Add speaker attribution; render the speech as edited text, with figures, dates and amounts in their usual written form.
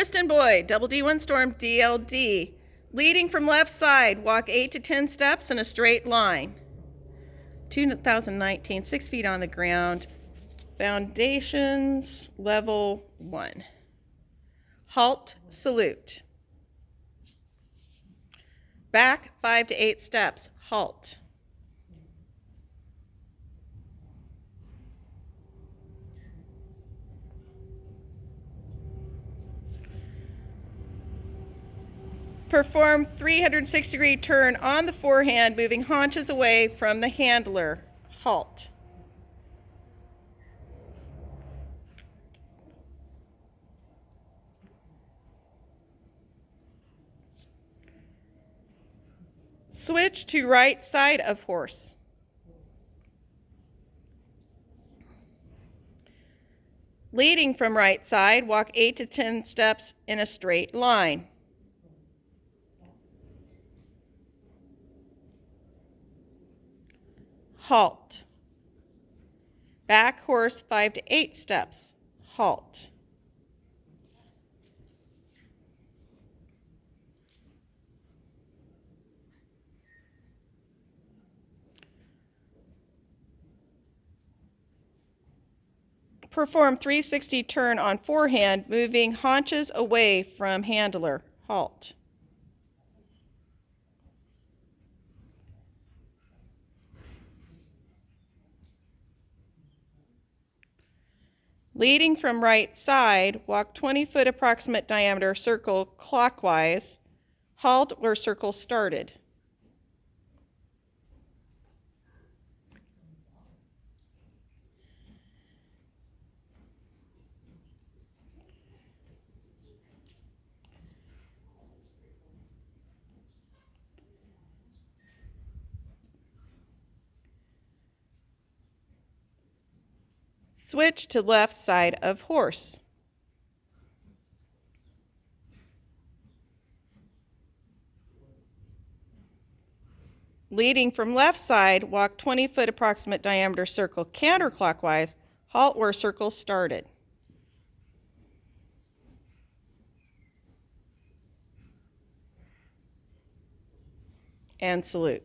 Speaker 1: Kristen Boyd, double D windstorm, DLD. Leading from left side, walk 8 to 10 steps in a straight line. 2019, 6 feet on the ground. Foundations, level 1. Halt, salute. Back 5 to 8 steps, halt. Perform 360-degree turn on the forehand, moving haunches away from the handler. Halt. Switch to right side of horse. Leading from right side, walk 8 to 10 steps in a straight line. Halt. Back horse 5 to 8 steps. Halt. Perform 360 turn on forehand, moving haunches away from handler. Halt. Leading from right side, walk 20-foot approximate diameter circle clockwise. Halt where circle started. Switch to left side of horse. Leading from left side, walk 20-foot approximate diameter circle counterclockwise. Halt where circle started. And salute.